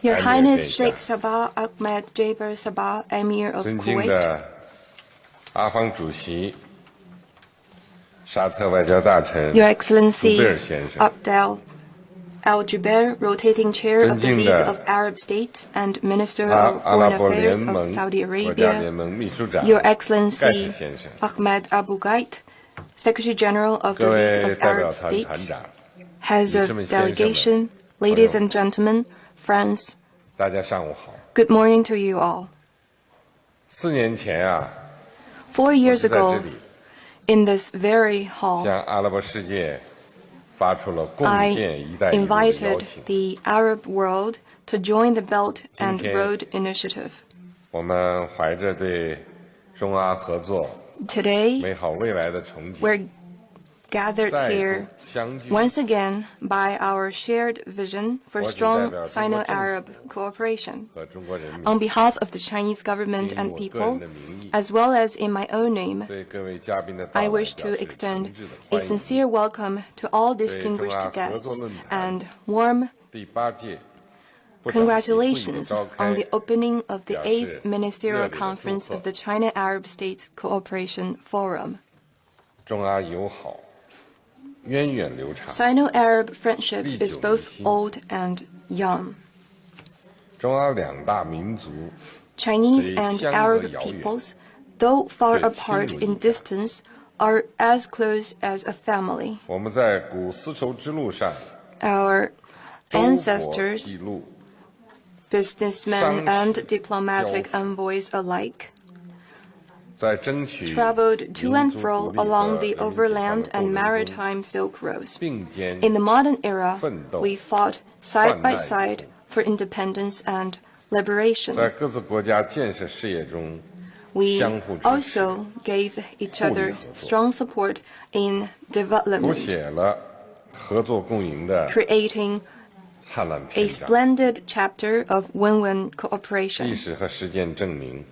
Your Highness Sheikh Sabah Ahmed Jaber Sabah, Emir of 尊敬 Kuwait, 的阿方主席、沙特外交大臣 Your 朱 Excellency 贝尔先生， Abdel Al-Jubeir, Rotating Chair of the 尊敬 League 的 of Arab States and Minister 阿 of 阿拉 Foreign 伯联 Affairs 盟 of Saudi 国家联 Arabia, 盟秘书长 Your 盖 Excellency 特先生， Ahmed Abu Ghait, Secretary General of the 各 League 位 of 代表 Arab 团团 States, 长， Heads 女 of 士们、先生们、 Delegation, 朋友 Ladies 们 and Gentlemen, Friends, 大家上午好。 good morning to you all. 4年前啊， 4 我 years 是在这 ago, 里 in this very hall, 向阿拉伯世界发出了共 I 建“一带一路”的邀 invited 请。 the Arab world to join the Belt and 今天 Road Initiative. 我们怀着对中阿合作 Today, 美好未来的憧憬， we're gathered 再 here 度相聚， once again by our shared vision for 我仅代 strong 表中国政 Sino-Arab 府 cooperation. 和中国人民 On behalf of the Chinese government 以 and 我个人 people, 的名义， as well as in my own name, 对各位嘉宾的到 I 来 wish 表 to 示 extend 诚挚的 a 欢迎。 sincere welcome to all distinguished中阿合作 guests 论坛 and warm 第8届部长级会议的 congratulations 召 on 开 the opening of the 表示 8th Ministerial 热烈的祝 Conference 贺 of the China-Arab States Cooperation Forum. 中阿友好源远流长， Sino-Arab friendship 历 is 久弥 both 新。 old and young. 中阿两大民族 Chinese 虽 and 相隔 Arab 遥远， peoples, though far 却 apart 亲如一 in 家。 distance, are as close as a family. 我们在古丝绸之路上， Our 周国 ancestors, 记录 businessmen 商 and 使 diplomatic 交付 envoys alike, 在争取 traveled to 民 and 族 fro 独立 along 和 the 人民解放的 overland 斗 and 争中 maritime Silk Roads. 并肩 In the modern era, 奋斗 we fought side by 患难与 side 共。 for independence and liberation. 在各自国家建设事业中 We 相互支持， also gave each 互利 other 合作。 strong support in 谱 development, 写了合作共赢的 creating 灿烂 a 篇章。 splendid chapter of win-win 历 cooperation. 史和实践证明，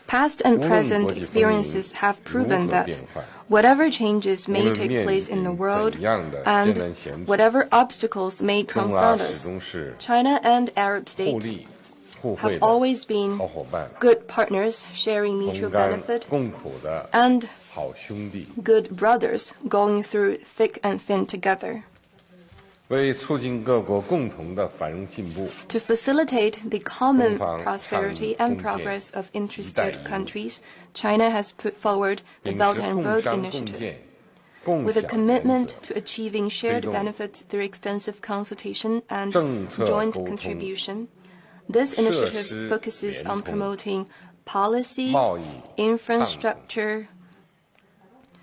Past and 无论 present 国际风云 experiences have 如 proven 何 that 变幻， whatever changes 无 may 论 take 面 place in the 临 world 怎样的艰 and 难险阻， whatever obstacles may 中阿 confront 始 us, 终是 China and Arab 互 states 利互 have 惠的 always been 好伙伴， good partners sharing 同 mutual 甘 benefit 共苦的 and 好兄弟。 good brothers going through thick and thin together. 为促进各国共同的繁荣进步， To facilitate the common 中方 prosperity 倡议 and 共建 progress of 一带 interested 一路 countries, China has put forward the 秉 Belt 持 and 共 Road 商共 Initiative. 建、共 With a 享原 commitment 则， to achieving shared 推动 benefits through extensive consultation and 政策 joint 沟通 contribution, this 设 initiative 施 focuses 联 on 通 promoting policy, 贸易 infrastructure,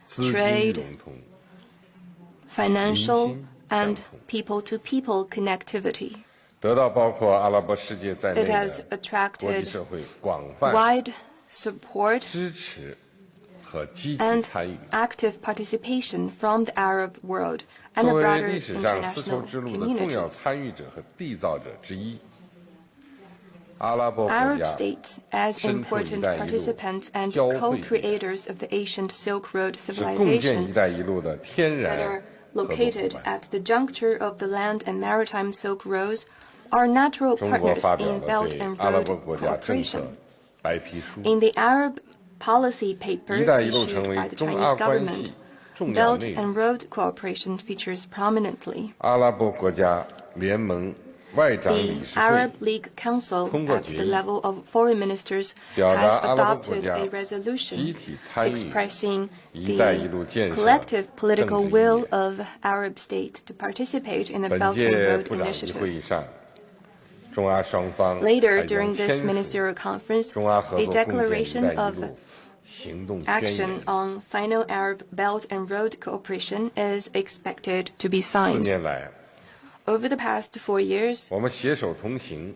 资金 trade 融通， financial, 民心 and 相通。 people-to-people connectivity. 得到包括阿拉伯世界在内 It has 的国际 attracted 社会广泛 wide support 支持和积极 and 参与。 active participation from the Arab world and 作 the 为 broader 历史上丝绸 international 之路的重 community. 要参与者和缔造者之一，阿拉伯国 Arab 家 states, as 身处 important 一带一路 participants and 交汇点， co-creators of the ancient Silk Road 是共建“一 civilization 带一路”的天 that 然 are 合作伙 located 伴。 at the juncture of the land and maritime Silk Roads, are natural 中国 partners 发表 in 了 Belt 对 and 阿拉伯 Road 国家政策 cooperation. 白皮书， In the Arab policy paper 一带一路 issued 成 by 为 the 中 Chinese 阿关 government, 系重要 Belt 内 and 容。 Road cooperation features prominently. 阿拉伯国家联盟外长 The 理事 Arab 会 League Council 通过 at 决 the 议， level of foreign ministers 表达 has 阿拉伯国 adopted 家 a 集 resolution 体参与 expressing 一带一路 the 建设 collective 政 political 治意 will 义。 of Arab states to participate in the 本 Belt and 届 Road 部长级会 initiative. 议上，中阿双方 Later, 还将 during this 签署 ministerial conference, 中阿合 a 作共建“一 declaration 带一 of 路”行动宣 action 言。 on Sino-Arab Belt and Road cooperation is expected to be 4 signed. 年来， Over the past 4 years, 我们携手同行，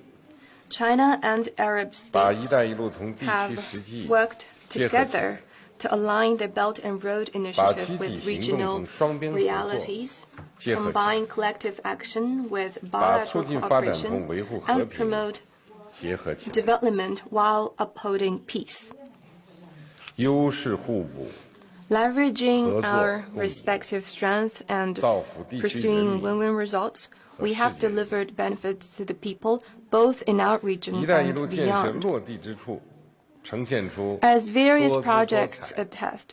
China and Arab 把“一 states 带一路”同地 have 区实际 worked 结合起来， together to align the Belt and Road 把 initiative 集 with 体行动 regional 同双边合作 realities, 结合起来， combine collective action with 把促 bilateral 进发展同 cooperation, 维护和 and 平 promote 结合起来， development while upholding peace. 优势互补， Leveraging 合作 our 共赢， respective strength and 造福地区人 pursuing 民 win-win results, We have delivered benefits to the people both in our region 一带一 and 路建设 beyond. 落地之处，呈现出 As various 多姿多 projects 彩、 attest,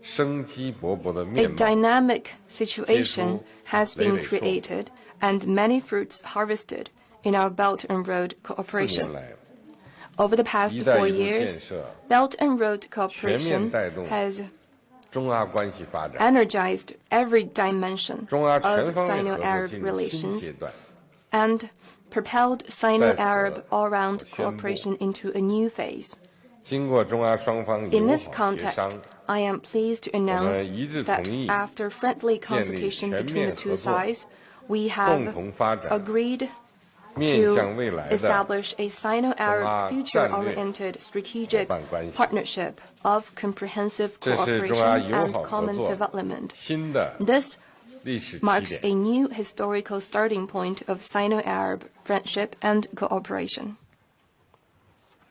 生机勃勃的 a 面貌。 dynamic situation has been 累累硕。 created and many fruits harvested in our Belt and Road 4 cooperation. 年来， Over the past 一带 4一路建 years, 设 Belt and Road 全面 cooperation 带动 has 中阿关系发展， energized every dimension 中阿 of 全方位合作 Sino-Arab 进入新 relations 阶段。 and propelled Sino-Arab 在此， all-round 我宣布， cooperation into a new phase. 经过中阿双方 In 友 this 好协 context, 商， I am pleased to 我 announce 们一致 that 同意 after friendly 建立 consultation 全 between 面 the two 合作， sides, we 共 have 同发展 agreed 面 to 向未来的 establish a Sino-Arab Zhong-A future-oriented strategic 伙伴关系。 partnership of comprehensive 这是中 cooperation 阿友 and 好合 common 作 development. 新的 This 历史起 marks 点。 a new historical starting point of Sino-Arab friendship and cooperation.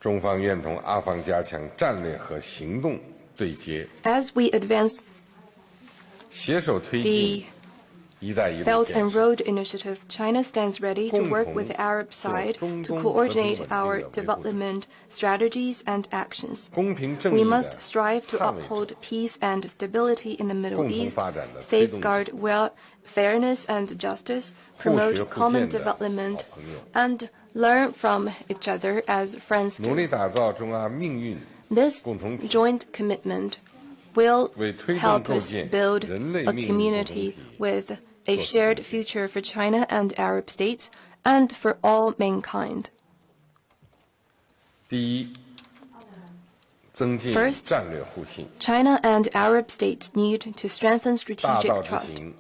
中方愿同阿方加强战略和行动对接， As we advance 携手推 the 进一带一路 Belt 建 and 设， Road Initiative, China stands ready to work with the Arab side to coordinate our development strategies and actions. 公平正 We 义的 must strive to 捍卫者 uphold peace and stability in the Middle 共同 East, 发展的推动者 safeguard fairness and justice, 互学 promote 互 common 鉴的 development, 好朋友， and learn from each other as friends 努 do. 力打造中阿命运 This 共同体， joint commitment will 为推动 help 构 us 建 build 人类 a 命运共同 community 体 with a shared future for China and Arab states and for all mankind. 第一，增进 First, 战略互信， China and Arab states need to strengthen 大 strategic 道之 trust. 行，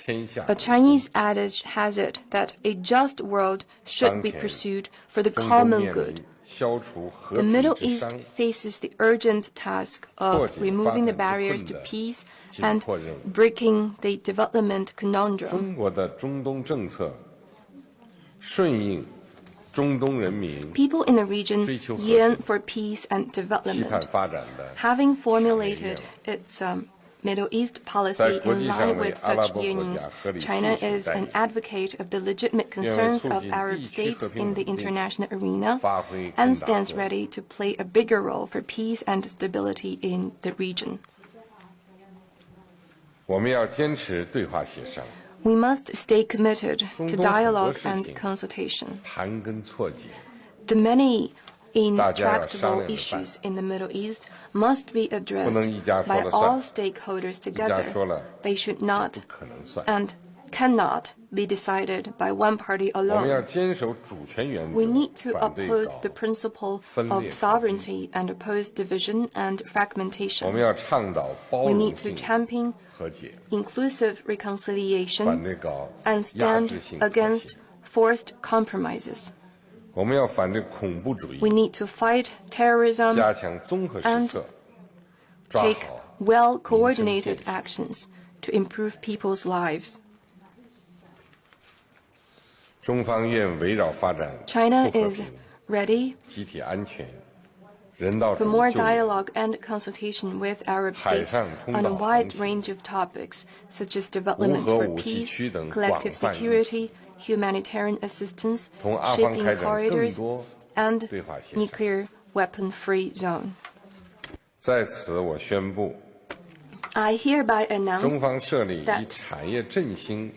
天下 A Chinese adage has it that a just world should be 当前， pursued for the 中东 common 面 good. 临消除和 The 平 Middle 之 East 伤， faces the urgent task of 破解 removing the 发展之 barriers 困 to 的 peace 紧 and 迫任务。 breaking the development conundrum. 中国的中东政策顺应中东人民 People in the region 追求和平， yearn for peace and 期盼 development. 发展的 Having formulated its Middle East policy in line with such yearnings, China is an advocate of the legitimate concerns of Arab states in the international arena and stands ready to play a bigger role for peace and stability in the region. 我们要坚持对话协商， We must stay committed 中 to 东很多 dialogue 事 and 情 consultation. 盘根错节， The many 大家要商 intractable 量着办。 issues in the Middle East must be 不 addressed 能一家说 by 了算， all stakeholders 一家说 together. 了 They should not 不可能算。 and cannot be decided by one party 我们要 alone. 坚守主权原 We 则 need，to 反对 uphold 搞 the principle 分裂 of 合一。 sovereignty and oppose division and 我 fragmentation. 们要倡导包 We 容 need to 性 champion 和解， inclusive 反 reconciliation 对搞 and 压 stand 制性妥协 against forced compromises. 我们要反对恐怖主义 We，need to fight terrorism 加强综合施 and 策，抓 take 好 well 民生 coordinated 建设。 actions to improve people's lives. 中方愿围绕发展 China 促和 is 平、 ready 集体安全、人道 for 主 more 义救援、 dialogue and consultation with Arab states 海上通道 on a wide 航行、 range of topics such as development 无核 for 武器 peace, 区等 collective 广泛 security, humanitarian assistance, 同阿方 shipping 开展更 corridors, 多 and 对话协商。 nuclear weapon-free zone. 在此，我宣布， I hereby 中 announce 方设立以 that 产业振兴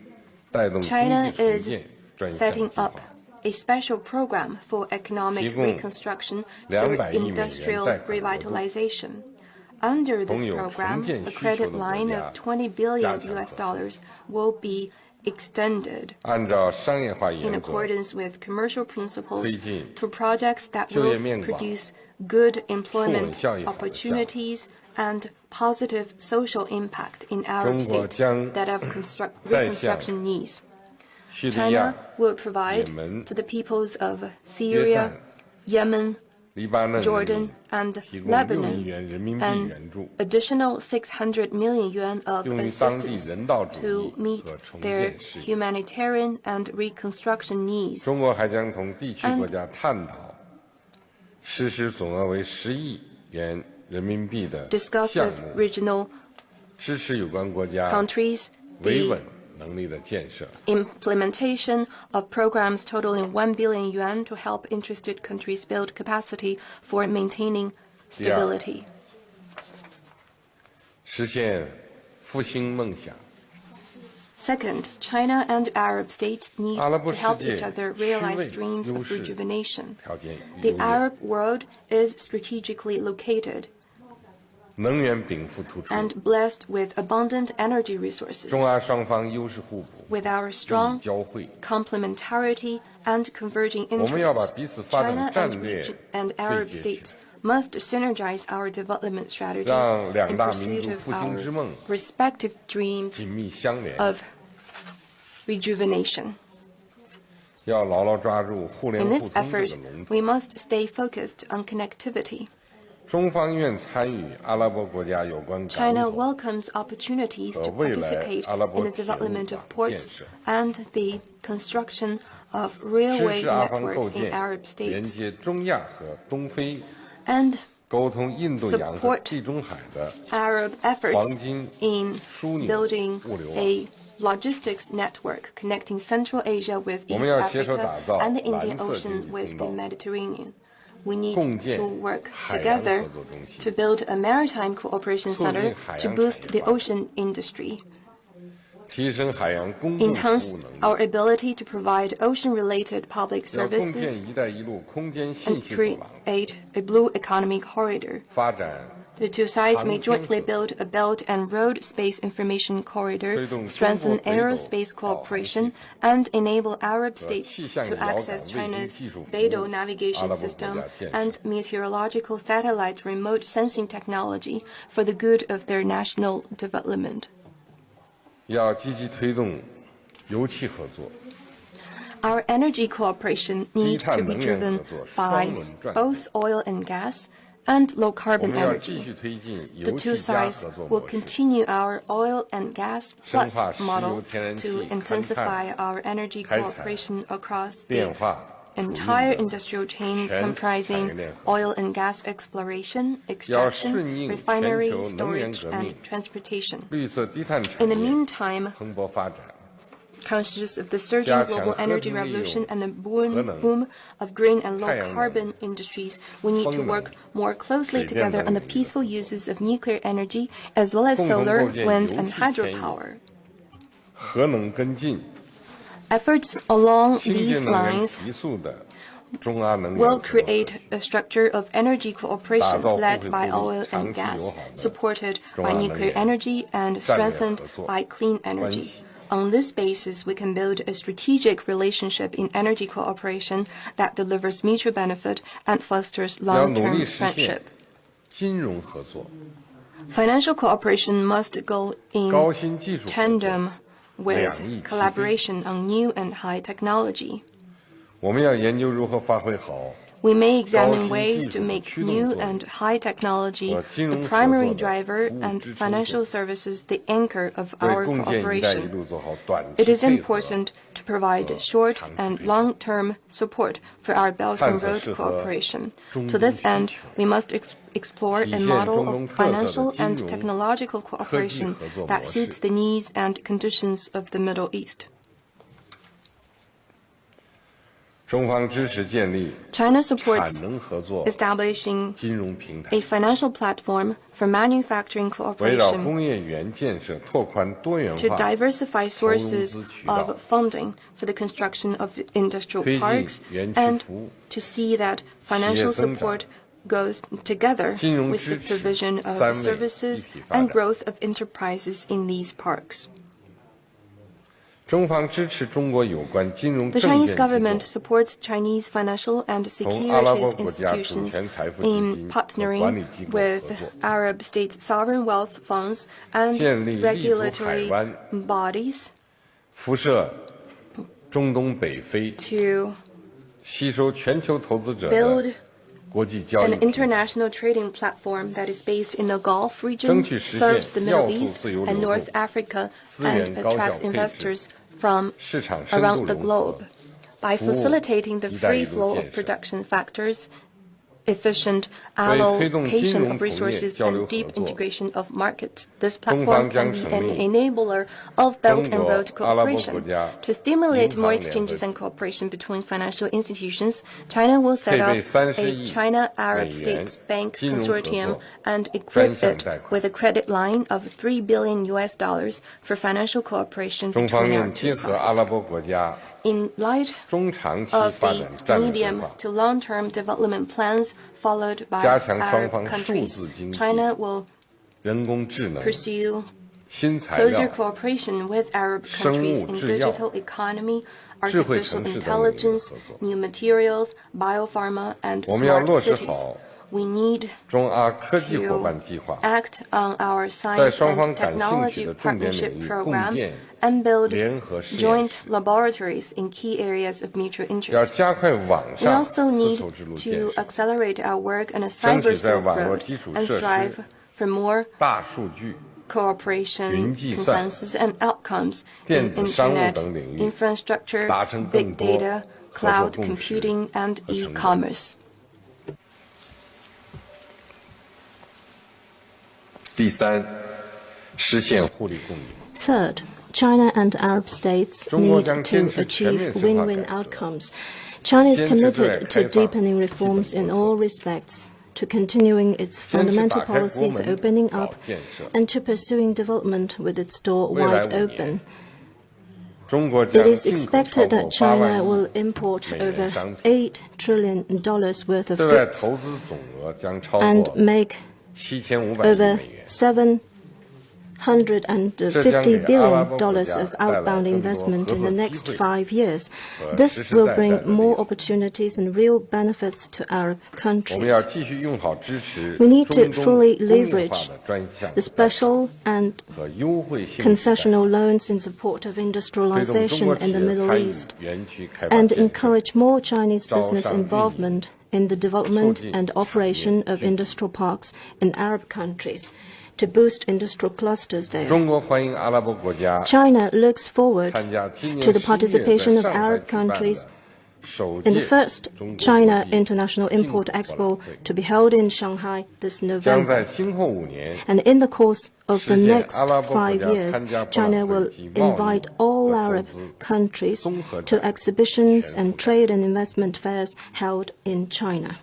带动经 China 济重 is 建专项 setting 计 up 划， a special program for economic 提供 reconstruction through 200亿美元 industrial 贷款额度， revitalization. Under this 同有 program, 重建 a 需求 credit 的国 line 家 of 20 billion 加强合 US 作。 dollars will be extended 按照商业化 in 原则， accordance with commercial principles 推进 to projects that 就业 will 面广、 produce good employment 效益好的项目。 opportunities and positive social impact in Arab 中国 states 将 that have 再向 reconstruction needs. 叙利亚 China、will provide 也门、 to the peoples of 约 Syria, 旦、 Yemen, 黎巴嫩人 Jordan, 民 and 提供6亿 Lebanon 元人民币 an 援助， additional 600 million yuan of 用于当地 assistance 人道主 to 义 meet 和重 their 建事业。 humanitarian and reconstruction needs. 中国还将同地区国家探讨实施总额为10亿元人民币的 Discuss 项 with 目， regional 支持有关国家 countries 维 the 稳能力的建设。 implementation of programs totaling 1 billion yuan to help interested countries build capacity for maintaining stability. 实现复兴梦想。 Second, China and Arab states need 阿拉伯 to 世 help 界 each other 区 realize 位 dreams 优 of 势 rejuvenation. 条件与 The 优越， Arab world is strategically located 能源禀赋突出， and blessed with abundant energy resources. 中阿双方优势互补， With our 利益 strong 交汇。 complementarity and converging 我们要把 interests, 彼此发展 China 战 and 略 region and 对 Arab 接起 states 来， must synergize our development strategies 让两 in 大民 pursuit 族 of 复兴之 our 梦 respective dreams 紧密相连。 of rejuvenation. 要牢牢抓住互联 In 互 this 通这 effort, 个龙头。 we must stay focused on connectivity. 中方愿参与阿拉伯国家有关港 China 口 welcomes opportunities to 和未来 participate 阿拉伯 in the 铁路 development of 网建 ports 设， and the construction of 支 railway 持阿方构 networks in 建 Arab 连 states, 接中亚和东非， and 沟通印度洋和 support 地中海的 Arab efforts 黄金 in 枢纽 building 物流网。 a logistics network connecting Central Asia with 我 East 们要携手打 Africa 造 and the Indian 蓝色经 Ocean 济 with 通 the 道， Mediterranean. We need 共建 to work 海洋 together 合作中心， to build a maritime cooperation 促进 center 海 to 洋 boost 产 the 业发展， ocean industry, 提升海洋公共服 enhance 务能力， our ability to provide ocean-related public 要共 services, 建“一带一路”空间信 and 息走廊， create a blue economic corridor. 发展 The two sides may 航天 jointly 合作， build a belt and road space information 推 corridor, 动 strengthen 中国北斗 aerospace 导航 cooperation, 系统 and enable Arab states 气象 to 遥感 access 卫星 China's 技术服务 Beidou 阿 navigation 拉伯国 system 家建 and 设， meteorological satellite remote sensing technology for the good of their national development. 要积极推动油气合作， Our energy cooperation needs to be 低碳能源 driven 合作， by 双轮转 both oil and gas and low 我 carbon 们要继 energy. 续推进 The 油 two 气加 sides 合作 will 模式， continue our oil and gas 深 plus 化石油 model 天然 to 气勘 intensify 探 our energy 开采 cooperation across 电 the 化、储运 entire 等 industrial chain 全产业 comprising 链合作， oil and gas exploration, 要 extraction, 顺应 refinery, 全球能源 storage, 革 and 命 transportation. 绿色低碳产 In the 业 meantime, 蓬勃发展， conscious of the surging 加强 global 和 energy 平利用 revolution and the 核能 boom of green and 太阳 low 能 carbon industries, we need to 风能 work more closely 水电 together 等 on the 领域的 peaceful uses of nuclear energy as well as 共同 solar, 构建 wind, 油 and 气牵引 hydropower. 核能跟进， Efforts along 清 these 洁能源 lines 急速的中阿能源 will 合作 create a structure of energy cooperation 打造互惠 led 互 by 利 oil 长 and 期友 gas, 好的 supported 中 by 阿能 nuclear 源 energy and 战略 strengthened 合作 by clean 关 energy. 系。 On this basis, we can build a strategic relationship in energy cooperation that delivers mutual benefit and fosters 要努 long-term 力实现 friendship. 金融合作、 Financial cooperation must go in 高新技术合作、 tandem with 两翼齐飞。 collaboration on new and high technology. 我们要研究如何发挥好 We may examine 高新 ways 技 to 术的 make 驱动 new 作用 and high technology 和金 the 融合 primary 作的 driver 服务 and 支撑 financial 作 services the anchor of 为 our 共建“一带一 cooperation. 路”做好短 It 期 is 配合 important to provide short 长期 and 配合。 long-term support for our Belt 探 and 索 Road 适合 cooperation. 中 To 东 this 需 end, 求 we must explore 体 a 现 model 中东 of 特色的 financial 金 and 融 technological cooperation 合作模 that 式。 suits the needs and conditions of the Middle East. 中方支持建立 China 产 supports 能合作 establishing 金融平台 a，financial platform for manufacturing 围绕 cooperation 工业园建设拓宽多元 to 化， diversify sources 投融资渠道。 of funding for the construction of industrial 推进 parks 园区 and 服务 to see that financial 企业增长 support goes together 金融 with the 支持 provision of 三位 services 一体发展。 and growth of enterprises in these parks. 中方支持中国有关金融 The 证 Chinese 券 government 机构 supports Chinese financial and 同阿拉伯 securities 国家主 institutions 权财富基 in 金和管理 partnering 机构合 with 作， Arab states' sovereign wealth funds and 建立立足海 regulatory 湾， bodies 辐射中东北非， to 吸收全球投资者 build 的国际交 an 易平台， international trading platform that is based in the Gulf 争 region, 取实 serves the 现 Middle 要素 East 自由 and 流 North 动， Africa 资源 and 高效 attracts 配置， investors from 市场深度 around the 融合 globe. By 服务 facilitating the 一带一 free 路 flow 建 of 设 production factors, efficient allocation of resources and deep integration of markets. This platform can be an enabler of Belt and Road cooperation. To stimulate more exchanges and cooperation between financial institutions, China will set up a China-Arab States Bank Consortium and equip it with a credit line of $3 billion for financial cooperation between our two sides. In light of the medium to long-term development plans followed by Arab countries, China will pursue closer cooperation with Arab countries in digital economy, artificial intelligence, new materials, biopharma, and smart cities. We need to act on our science and technology partnership program and build joint laboratories in key areas of mutual interest. We also need to accelerate our work on a cyber Silk Road and strive for more cooperation, consensus, and outcomes in Internet, infrastructure, big data, cloud computing, and e-commerce. Third, China and Arab states need to achieve win-win outcomes. China is committed to deepening reforms in all respects, to continuing its fundamental policy for opening up, and to pursuing development with its door wide open. It is expected that China will import over $8 trillion worth of goods and make over $750 billion of outbound investment in the next 5 years. This will bring more opportunities and real benefits to Arab countries. We need to fully leverage the special and concessional loans in support of industrialization in the Middle East and encourage more Chinese business involvement in the development and operation of industrial parks in Arab countries to boost industrial clusters there. China looks forward to the participation of Arab countries in the first China International Import Expo to be held in Shanghai this November. And in the course of the next 5 years, China will invite all Arab countries to exhibitions and trade and investment fairs held in China.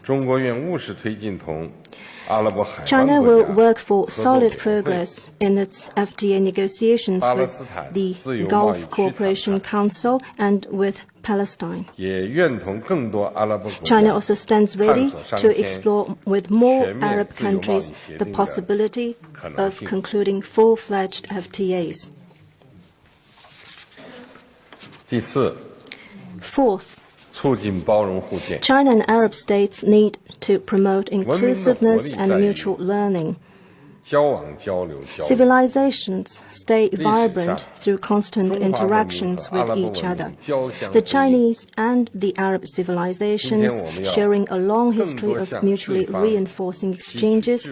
China will work for solid progress in its FTA negotiations with the Gulf Cooperation Council and with Palestine. China also stands ready to explore with more Arab countries the possibility of concluding full-fledged FTAs. Fourth, China and Arab states need to promote inclusiveness and mutual learning. Civilizations stay vibrant through constant interactions with each other. The Chinese and the Arab civilizations, sharing a long history of mutually reinforcing exchanges,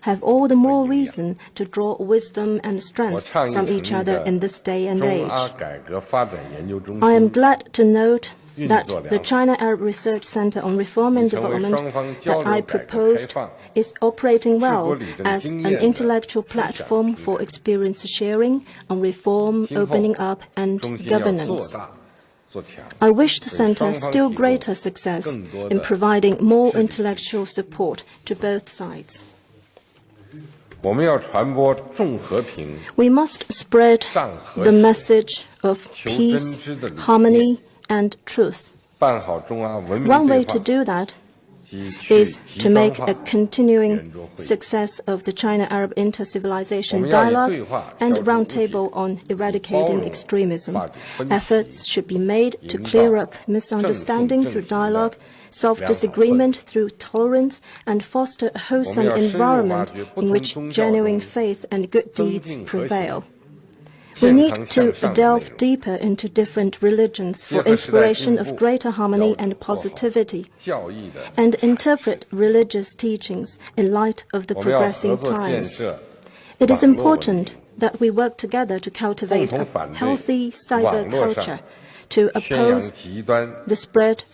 have all the more reason to draw wisdom and strength from each other in this day and age. I am glad to note that the China-Arab Research Center on Reform and Development that I proposed is operating well as an intellectual platform for experience sharing on reform, opening up, and governance. I wish the center still greater success in providing more intellectual support to both sides. We must spread the message of peace, harmony, and truth. One way to do that is to make a continuing success of the China-Arab Inter-Civilization Dialogue and Roundtable on Eradicating Extremism. Efforts should be made to clear up misunderstanding through dialogue, solve disagreement through tolerance, and foster a wholesome environment in which genuine faith and good deeds prevail. We need to delve deeper into different religions for inspiration of greater harmony and positivity, and interpret religious teachings in light of the progressing times. It is important that we work together to cultivate a healthy cyber culture, to oppose the spread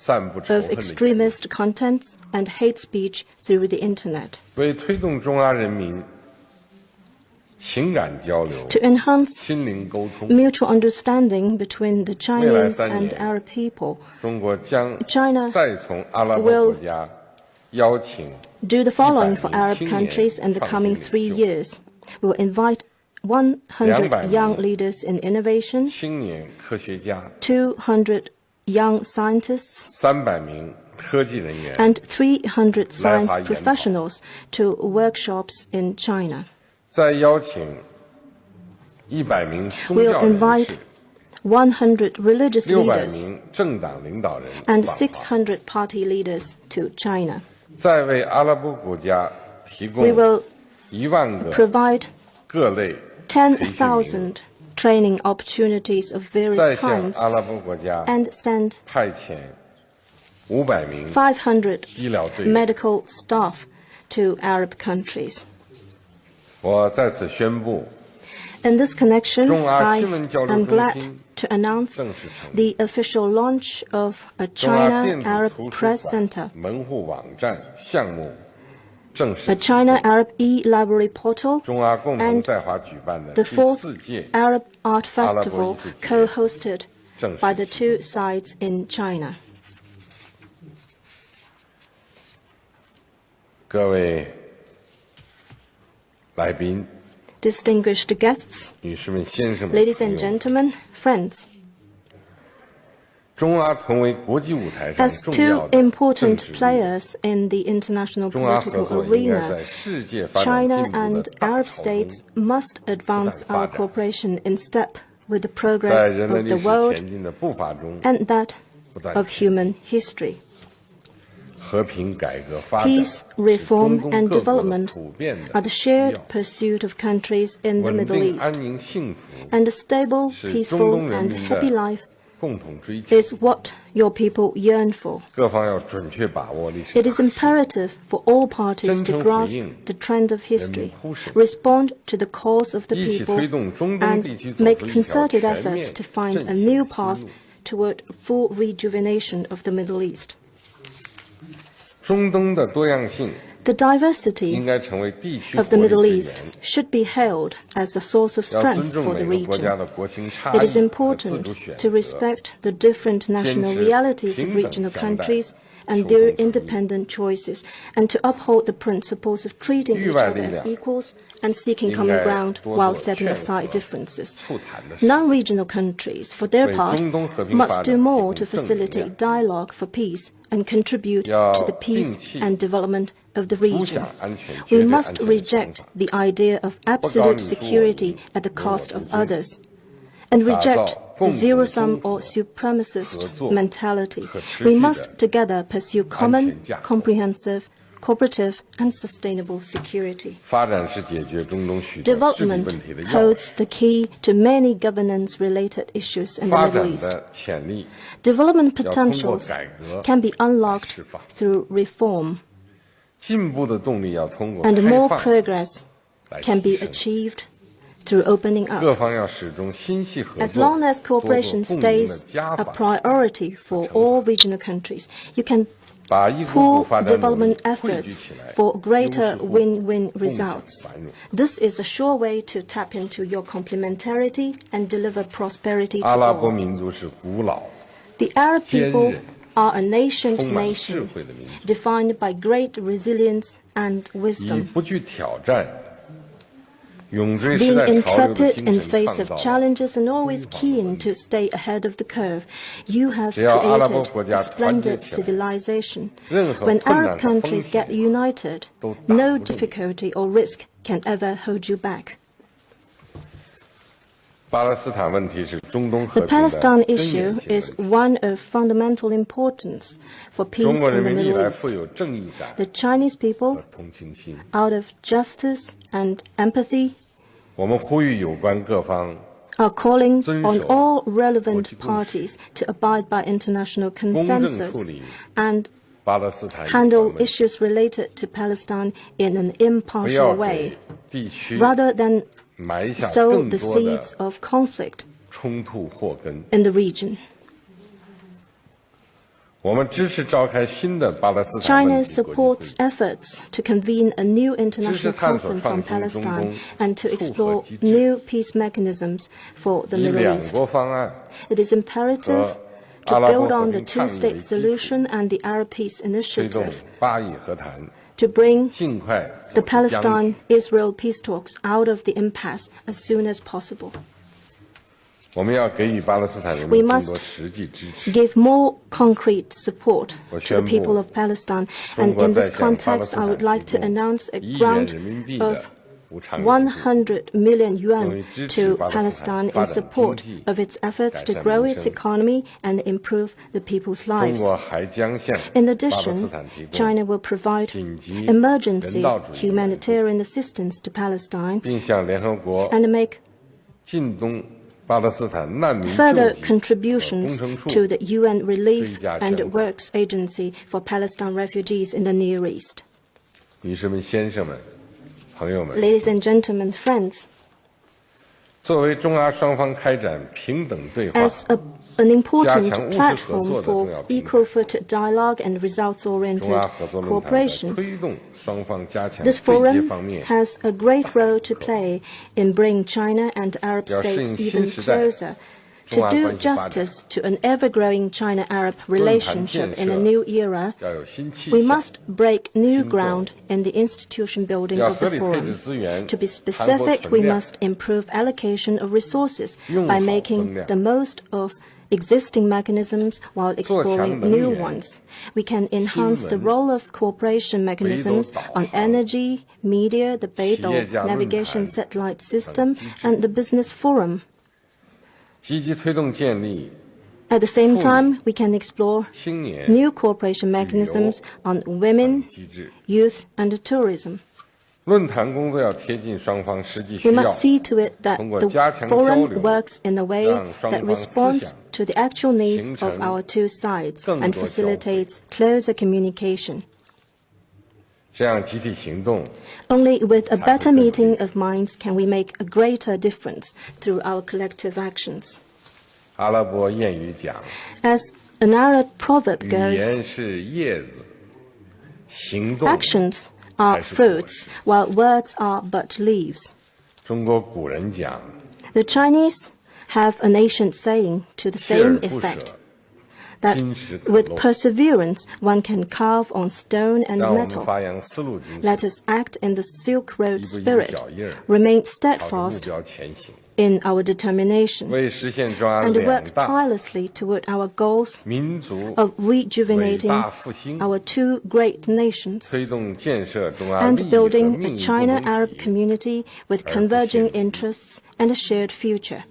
of extremist contents and hate speech through the Internet. To enhance mutual understanding between the Chinese and Arab people, China will do the following for Arab countries in the coming 3 years. We will invite 100 young leaders in innovation, 200 young scientists, and 300 science professionals to workshops in China. We'll invite 100 religious leaders and 600 party leaders to China. We will provide 10,000 training opportunities of various kinds and send 500 medical staff to Arab countries. In this connection, I am glad to announce the official launch of a China Arab Press Center, a China Arab e-library portal, and the 4th Arab Art Festival co-hosted by the two sides in China. Distinguished guests, ladies and gentlemen, friends, as two important players in the international political arena, China and Arab states must advance our cooperation in step with the progress of the world and that of human history. Peace, reform, and development are the shared pursuit of countries in the Middle East, and a stable, peaceful, and happy life is what your people yearn for. It is imperative for all parties to grasp the trend of history, respond to the cause of the people, and make concerted efforts to find a new path toward full rejuvenation of the Middle East. The diversity of the Middle East should be hailed as a source of strength for the region. It is important to respect the different national realities of regional countries and their independent choices, and to uphold the principles of treating each other as equals and seeking common ground while setting aside differences. Non-regional countries, for their part, must do more to facilitate dialogue for peace and contribute to the peace and development of the region. We must reject the idea of absolute security at the cost of others, and reject the zero-sum or supremacist mentality. We must together pursue common, comprehensive, cooperative, and sustainable security. Development holds the key to many governance-related issues in the Middle East. Development potentials can be unlocked through reform, and more progress can be achieved through opening up. As long as cooperation stays a priority for all regional countries, you can pool development efforts for greater win-win results. This is a sure way to tap into your complementarity and deliver prosperity to all. The Arab people are an ancient nation, defined by great resilience and wisdom. Being intrepid in face of challenges and always keen to stay ahead of the curve, you have created a splendid civilization. When Arab countries get united, no difficulty or risk can ever hold you back. The Palestine issue is one of fundamental importance for peace in the Middle East. The Chinese people, out of justice and empathy, are calling on all relevant parties to abide by international consensus and handle issues related to Palestine in an impartial way, rather than sow the seeds of conflict in the region. China supports efforts to convene a new international conference on Palestine and to explore new peace mechanisms for the Middle East. It is imperative to build on the two-state solution and the Arab Peace Initiative to bring the Palestine-Israel peace talks out of the impasse as soon as possible. We must give more concrete support to the people of Palestine, and in this context, I would like to announce a grant of 100 million yuan to Palestine in support of its efforts to grow its economy and improve the people's lives. In addition, China will provide emergency humanitarian assistance to Palestine and make further contributions to the UN Relief and Works Agency for Palestine refugees in the Near East. Ladies and gentlemen, friends, as an important platform for equal-footed dialogue and results-oriented cooperation, this forum has a great role to play in bringing China and Arab states even closer. To do justice to an ever-growing China-Arab relationship in a new era, we must break new ground in the institution building of the forum. To be specific, we must improve allocation of resources by making the most of existing mechanisms while exploring new ones. We can enhance the role of cooperation mechanisms on energy, media, the Beidou navigation satellite system, and the business forum. At the same time, we can explore new cooperation mechanisms on women, youth, and tourism. We must see to it that the forum works in a way that responds to the actual needs of our two sides and facilitates closer communication. Only with a better meeting of minds can we make a greater difference through our collective actions. As an Arab proverb goes, actions are fruits, while words are but leaves. The Chinese have an ancient saying to the same effect, that with perseverance one can carve on stone and metal. Let us act in the Silk Road spirit, remain steadfast in our determination, and work tirelessly toward our goals of rejuvenating our two great nations and building a China-Arab community with converging interests and a shared future.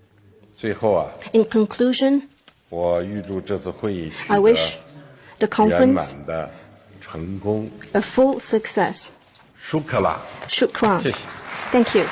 In conclusion, I wish the conference a full success. Shukran. Thank you.